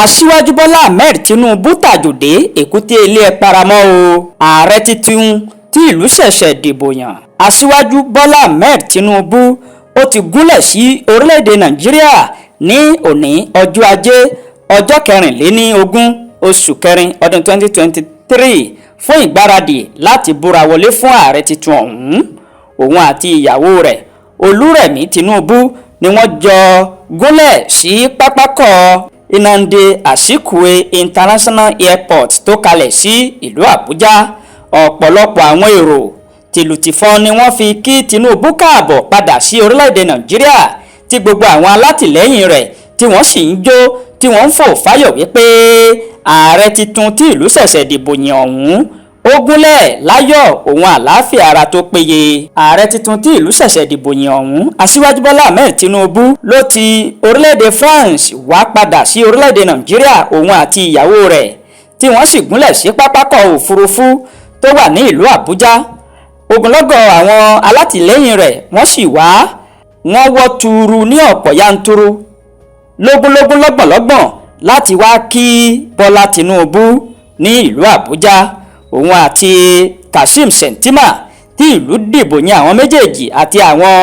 Aṣíwájú Bọ́lá Ahmed Tinubu tàjòdè èkúté ilé ẹ̀ paramọ́ o. Ààrẹ tuntun tí ìlú ṣẹ̀ṣẹ̀ dìbò yàn. Aṣíwájú Bọ́lá Ahmed Tinubu ó ti gúnlẹ̀ sí orílẹ̀-èdè Nàìjíríà ní òní ọjọ́ ajé ọjọ́ 24 oṣù kẹrin ọdún 2023 fún ìgbáradì láti búra wọlé fún ààrẹ tuntun ọ̀hún. Òun àti ìyàwó rẹ̀ Olúrẹ̀mí Tinubu ni wọ́n jọ gúnlẹ̀ sí pápákọ̀ Nnamdi Azikiwe International Airport tó kalẹ̀ sí ìlú Àbújá. Ọ̀pọ̀lọpọ̀ àwọn èrò tìlùtìfọ́n ni wọ́n fi kí Tinubu káàbọ̀ padà sí orílẹ̀-èdè Nàìjíríà, tí gbogbo àwọn alátìlẹ́yìn rẹ̀ tí wọ́n sì ń jó tí wọ́n ń fò fáyọ̀ wípé ààrẹ tuntun tí ìlú ṣẹ̀ṣẹ̀ dìbò yàn ọ̀hún ó gúnlẹ̀ láyọ̀ òun àlàáfíà ara tó péye. Ààrẹ tuntun tí ìlú ṣẹ̀ṣẹ̀ dìbò yàn ọ̀hún, Aṣíwájú Bọ́lá Ahmed Tinubu ló ti orílẹ̀-èdè France wá padà sí orílẹ̀-èdè Nàìjíríà, òun àti ìyàwó rẹ̀ tí wọ́n sì gúnlẹ̀ sí pápákọ̀ òfurufú tó wà ní ìlú Àbújá. Ogunlọ́gọ̀ àwọn alátìlẹ́yìn rẹ̀ wọ́n sì wá, wọ́n wọ́ tuuru ní ọ̀pọ̀ yanturu, lógúnlógún lọ́gbọ̀nlọ́gbọ̀n láti wá kí Bọ́lá Tinubu ní ìlú Àbújá. Òun àti Kashim Shettima tí ìlú dìbò yàn àwọn méjèèjì àti àwọn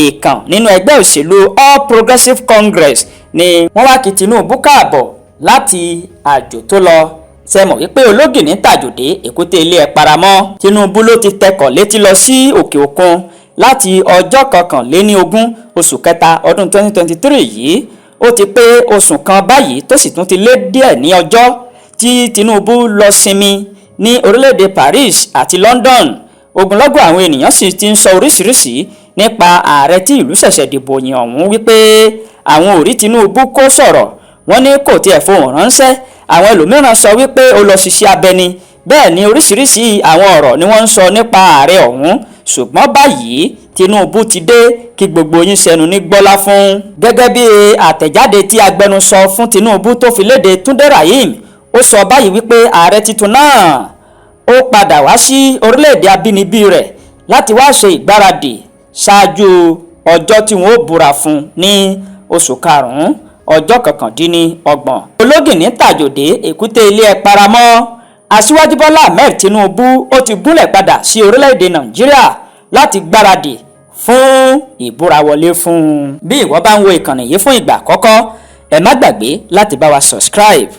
èèkàn nínú ẹgbẹ́ òṣèlú All Progressives Congress ni wọ́n wá kí Tinubu káàbọ̀ láti àjò tó lọ. Ṣé mọ̀ wípé ológìní tàjòdè èkúté ilé ẹ̀ paramọ́. Tinubu ló ti tẹkọ̀ létí lọ sí òkè òkun láti ọjọ́ 21 oṣù kẹta ọdún 2023 yìí. Ó ti pé oṣù kan báyìí tó sì tún ti lé díẹ̀ ní ọjọ́ tí Tinubu lọ sinmi ní orílẹ̀-èdè Paris àti London. Ogunlọ́gọ̀ àwọn ènìyàn sì ti ń sọ oríṣiríṣi nípa ààrẹ tí ìlú ṣẹ̀ṣẹ̀ dìbò yàn ọ̀hún wípé àwọn ò rí Tinubu kó sọ̀rọ̀, wọ́n ní kò tiẹ̀ fohùn ránṣẹ́. Àwọn ẹlòmíràn sọ wípé ó lọ ṣiṣẹ́ abẹ ni. Bẹ́ẹ̀ ni oríṣiríṣi àwọn ọ̀rọ̀ ni wọ́n ń sọ nípa ààrẹ ọ̀hún, ṣùgbọ́n báyìí Tinubu ti dé kí gbogbo yín ṣẹnu ní gbọ́lá fún. Gẹ́gẹ́ bí àtẹ̀jáde tí agbẹnusọ fún Tinubu tó fi léde Túndé Rahim, ó sọ báyìí wípé ààrẹ tuntun náà ó padà wá sí orílẹ̀-èdè abínibí rẹ̀ láti wá ṣe ìgbáradì ṣáájú ọjọ́ tí wọ́n ó búra fún ní oṣù karùn-ún ọjọ́ 29. Ológìní tàjòdè èkúté ilé ẹ̀ paramọ́. Aṣíwájú Bọ́lá Ahmed Tinubu ó ti gúnlẹ̀ padà sí orílẹ̀-èdè Nàìjíríà láti gbáradì fún ìbúrawọlé fún un. Bí ìwọ bá ń wo ìkànnì yìí fún ìgbà àkọ́kọ́, ẹ má gbàgbé láti bá wa subscribe.